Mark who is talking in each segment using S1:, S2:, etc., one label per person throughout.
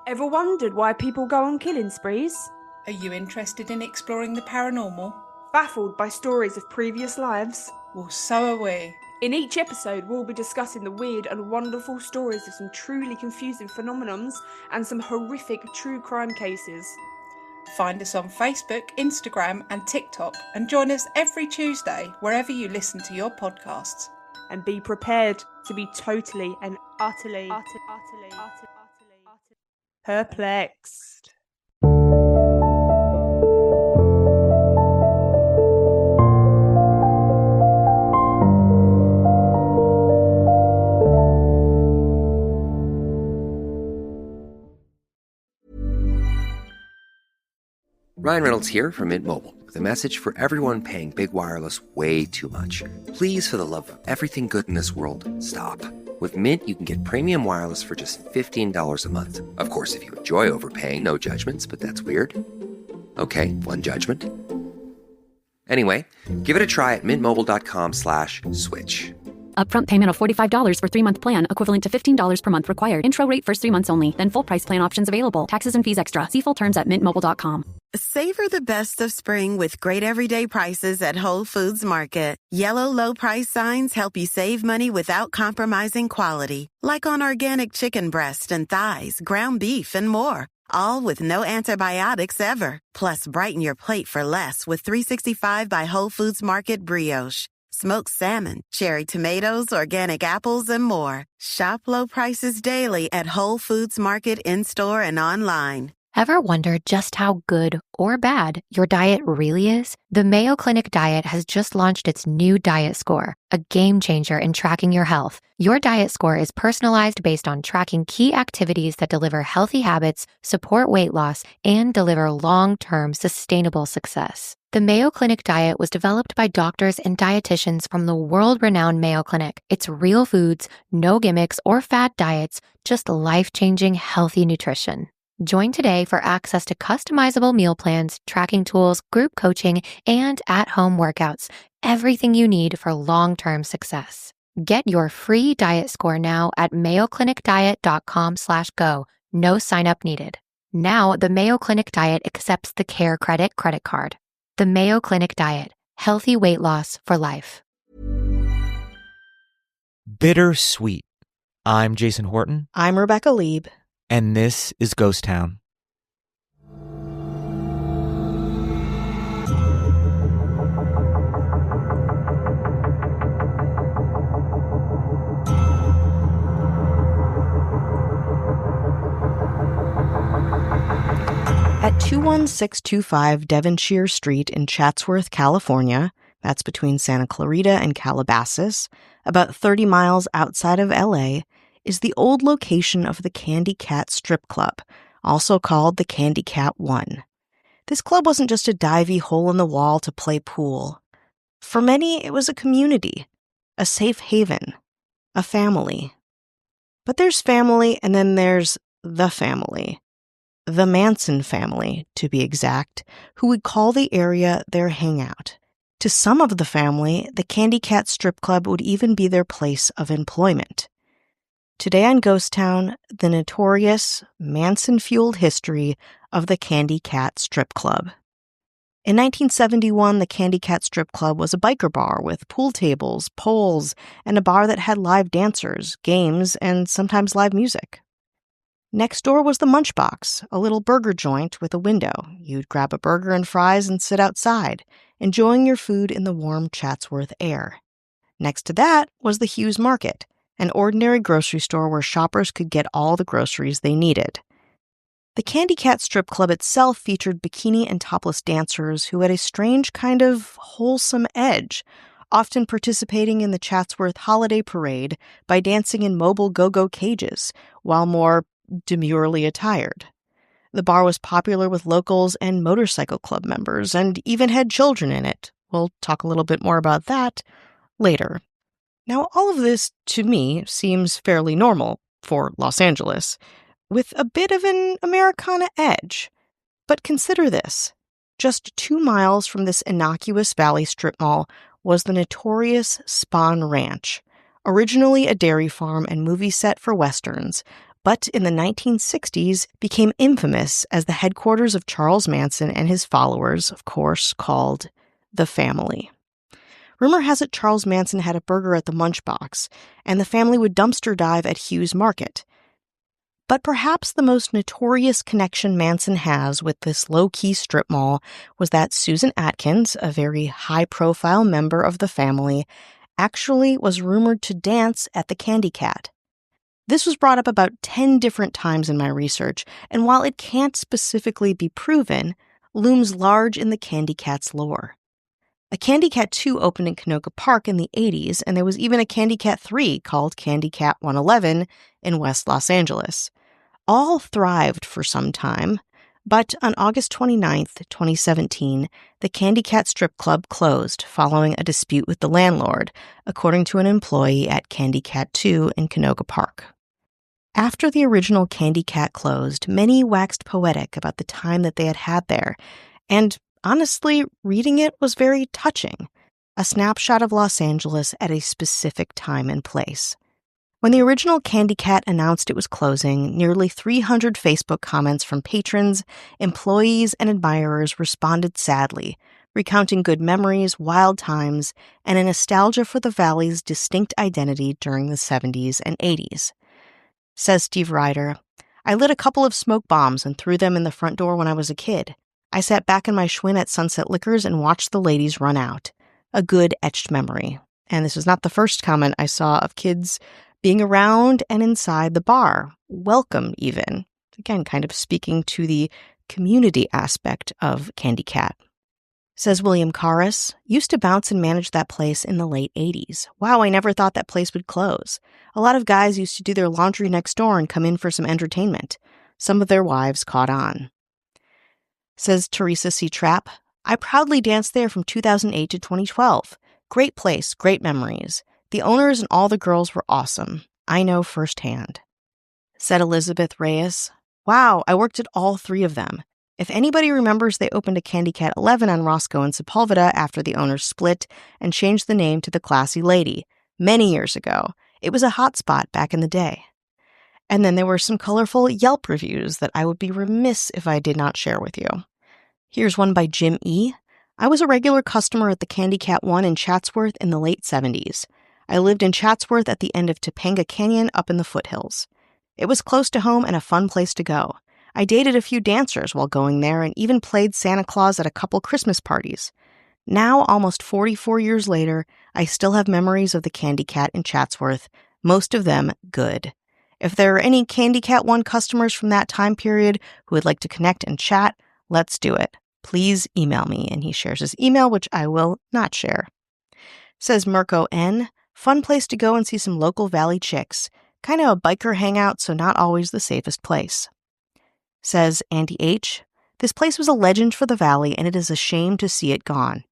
S1: Ever wondered why people go on killing sprees?
S2: Are you interested in exploring the paranormal?
S1: Baffled by stories of previous lives?
S2: Well, so are we.
S1: In each episode, we'll be discussing the weird and wonderful stories of some truly confusing phenomenons and some horrific true crime cases.
S2: Find us on Facebook, Instagram, and TikTok, and join us every Tuesday wherever you listen to your podcasts.
S1: And be prepared to be totally and utterly perplexed.
S3: Ryan Reynolds here from Mint Mobile with a message for everyone paying big wireless way too much. Please, for the love of everything good in this world, stop. With Mint, you can get premium wireless for just $15 a month. Of course, if you enjoy overpaying, no judgments, but that's weird. Okay, one judgment. Anyway, give it a try at mintmobile.com/switch.
S4: Upfront payment of $45 for 3-month plan, equivalent to $15 per month required. Intro rate first 3 months only, then full price plan options available. Taxes and fees extra. See full terms at mintmobile.com.
S5: Savor the best of spring with great everyday prices at Whole Foods Market. Yellow low price signs help you save money without compromising quality. Like on organic chicken breast and thighs, ground beef, and more. All with no antibiotics ever. Plus, brighten your plate for less with 365 by Whole Foods Market brioche. Smoked salmon, cherry tomatoes, organic apples, and more. Shop low prices daily at Whole Foods Market in-store and online.
S6: Ever wondered just how good or bad your diet really is? The Mayo Clinic Diet has just launched its new Diet Score, a game changer in tracking your health. Your Diet Score is personalized based on tracking key activities that deliver healthy habits, support weight loss, and deliver long-term sustainable success. The Mayo Clinic Diet was developed by doctors and dietitians from the world-renowned Mayo Clinic. It's real foods, no gimmicks or fad diets, just life-changing healthy nutrition. Join today for access to customizable meal plans, tracking tools, group coaching, and at-home workouts. Everything you need for long-term success. Get your free diet score now at mayoclinicdiet.com/go. No sign-up needed. Now, the Mayo Clinic Diet accepts the Care credit card. The Mayo Clinic Diet. Healthy weight loss for life.
S7: Bittersweet. I'm Jason Horton.
S8: I'm Rebecca Lieb.
S7: And this is Ghost Town.
S8: At 21625 Devonshire Street in Chatsworth, California, that's between Santa Clarita and Calabasas, about 30 miles outside of LA, is the old location of the Candy Cat Strip Club, also called the Candy Cat 1. This club wasn't just a divey hole in the wall to play pool. For many, it was a community, a safe haven, a family. But there's family, and then there's the family. The Manson family, to be exact, who would call the area their hangout. To some of the family, the Candy Cat Strip Club would even be their place of employment. Today on Ghost Town, the notorious, Manson-fueled history of the Candy Cat Strip Club. In 1971, the Candy Cat Strip Club was a biker bar with pool tables, poles, and a bar that had live dancers, games, and sometimes live music. Next door was the Munchbox, a little burger joint with a window. You'd grab a burger and fries and sit outside, enjoying your food in the warm Chatsworth air. Next to that was the Hughes Market, an ordinary grocery store where shoppers could get all the groceries they needed. The Candy Cat Strip Club itself featured bikini and topless dancers who had a strange kind of wholesome edge, often participating in the Chatsworth Holiday Parade by dancing in mobile go-go cages, while more demurely attired. The bar was popular with locals and motorcycle club members, and even had children in it. We'll talk a little bit more about that later. Now, all of this, to me, seems fairly normal for Los Angeles, with a bit of an Americana edge. But consider this. Just 2 miles from this innocuous Valley Strip Mall was the notorious Spahn Ranch, originally a dairy farm and movie set for westerns, but in the 1960s became infamous as the headquarters of Charles Manson and his followers, of course, called the family. Rumor has it Charles Manson had a burger at the Munchbox, and the family would dumpster dive at Hughes Market. But perhaps the most notorious connection Manson has with this low-key strip mall was that Susan Atkins, a very high-profile member of the family, actually was rumored to dance at the Candy Cat. This was brought up about 10 different times in my research, and while it can't specifically be proven, looms large in the Candy Cat's lore. A Candy Cat 2 opened in Canoga Park in the 80s, and there was even a Candy Cat 3 called Candy Cat 111 in West Los Angeles. All thrived for some time, but on August 29th, 2017, the Candy Cat strip club closed following a dispute with the landlord, according to an employee at Candy Cat 2 in Canoga Park. After the original Candy Cat closed, many waxed poetic about the time that they had had there, and honestly, reading it was very touching, a snapshot of Los Angeles at a specific time and place. When the original Candy Cat announced it was closing, nearly 300 Facebook comments from patrons, employees, and admirers responded sadly, recounting good memories, wild times, and a nostalgia for the valley's distinct identity during the 70s and 80s. Says Steve Ryder, "I lit a couple of smoke bombs and threw them in the front door when I was a kid. I sat back in my Schwinn at Sunset Liquors and watched the ladies run out. A good etched memory." And this is not the first comment I saw of kids being around and inside the bar, welcome even. Again, kind of speaking to the community aspect of Candy Cat. Says William Carus, "Used to bounce and manage that place in the late 80s. Wow, I never thought that place would close. A lot of guys used to do their laundry next door and come in for some entertainment. Some of their wives caught on." Says Teresa C. Trapp, "I proudly danced there from 2008 to 2012. Great place, great memories. The owners and all the girls were awesome. I know firsthand." Said Elizabeth Reyes, "Wow, I worked at all three of them. If anybody remembers, they opened a Candy Cat 11 on Roscoe and Sepulveda after the owners split and changed the name to the Classy Lady many years ago. It was a hot spot back in the day." And then there were some colorful Yelp reviews that I would be remiss if I did not share with you. Here's one by Jim E. "I was a regular customer at the Candy Cat 1 in Chatsworth in the late 70s. I lived in Chatsworth at the end of Topanga Canyon up in the foothills. It was close to home and a fun place to go. I dated a few dancers while going there and even played Santa Claus at a couple Christmas parties. Now, almost 44 years later, I still have memories of the Candy Cat in Chatsworth, most of them good. If there are any Candy Cat 1 customers from that time period who would like to connect and chat, let's do it. Please email me." And he shares his email, which I will not share. Says Mirko N., "Fun place to go and see some local Valley chicks. Kind of a biker hangout, so not always the safest place." Says Andy H., "This place was a legend for the Valley, and it is a shame to see it gone.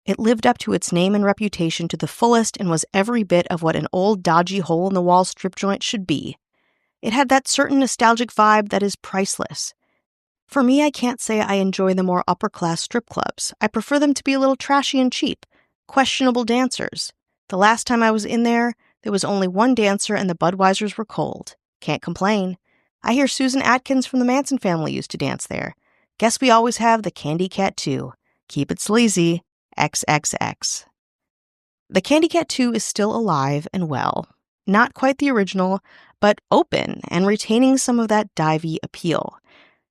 S8: It lived up to its name and reputation to the fullest and was every bit of what an old dodgy hole-in-the-wall strip joint should be. It had that certain nostalgic vibe that is priceless. For me, I can't say I enjoy the more upper-class strip clubs. I prefer them to be a little trashy and cheap. Questionable dancers. The last time I was in there was only one dancer and the Budweisers were cold. Can't complain. I hear Susan Atkins from the Manson family used to dance there. Guess we always have the Candy Cat 2. Keep it sleazy. XXX." The Candy Cat 2 is still alive and well. Not quite the original, but open and retaining some of that divey appeal.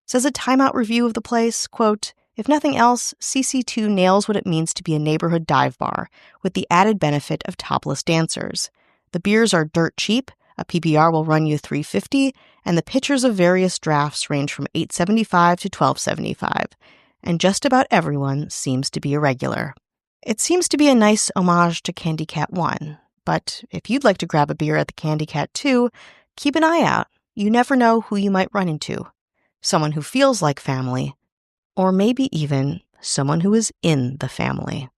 S8: Says a Time Out review of the place, quote, "If nothing else, CC2 nails what it means to be a neighborhood dive bar, with the added benefit of topless dancers. The beers are dirt cheap, a PBR will run you $3.50, and the pitchers of various drafts range from $8.75 to $12.75, and just about everyone seems to be a regular. It seems to be a nice homage to Candy Cat 1, but if you'd like to grab a beer at the Candy Cat 2, keep an eye out. You never know who you might run into. Someone who feels like family, or maybe even someone who is in the family."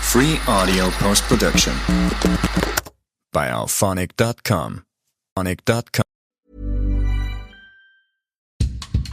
S9: Free audio post-production by alphonic.com.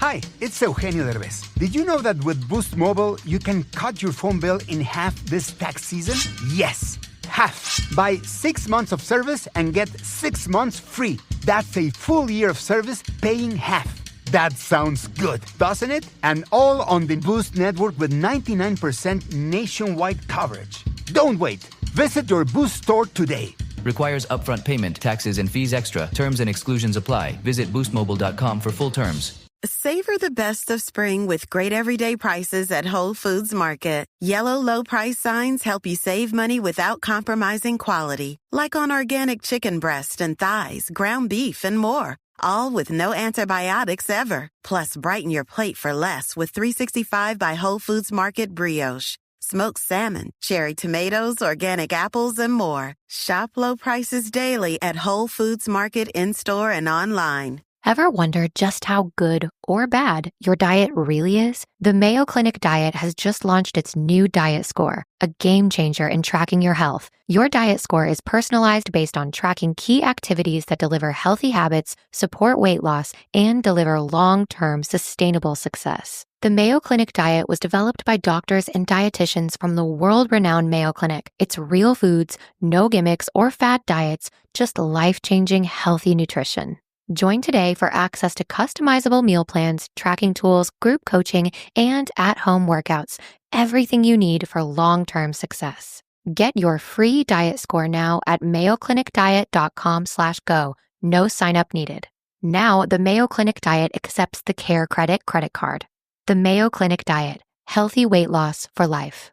S10: Hi, it's Eugenio Derbez. Did you know that with Boost Mobile, you can cut your phone bill in half this tax season? Yes, half. Buy 6 months of service and get 6 months free. That's a full year of service paying half. That sounds good, doesn't it? And all on the Boost network with 99% nationwide coverage. Don't wait. Visit your Boost store today.
S11: Requires upfront payment, taxes, and fees extra. Terms and exclusions apply. Visit boostmobile.com for full terms.
S5: Savor the best of spring with great everyday prices at Whole Foods Market. Yellow low price signs help you save money without compromising quality. Like on organic chicken breast and thighs, ground beef, and more. All with no antibiotics ever. Plus, brighten your plate for less with 365 by Whole Foods Market brioche. Smoked salmon, cherry tomatoes, organic apples, and more. Shop low prices daily at Whole Foods Market in-store and online.
S6: Ever wondered just how good or bad your diet really is? The Mayo Clinic Diet has just launched its new diet score, a game changer in tracking your health. Your diet score is personalized based on tracking key activities that deliver healthy habits, support weight loss, and deliver long-term sustainable success. The Mayo Clinic Diet was developed by doctors and dietitians from the world-renowned Mayo Clinic. It's real foods, no gimmicks or fad diets, just life-changing healthy nutrition. Join today for access to customizable meal plans, tracking tools, group coaching, and at-home workouts. Everything you need for long-term success. Get your free diet score now at mayoclinicdiet.com/go. No sign-up needed. Now, the Mayo Clinic Diet accepts the Care Credit credit card. The Mayo Clinic Diet. Healthy weight loss for life.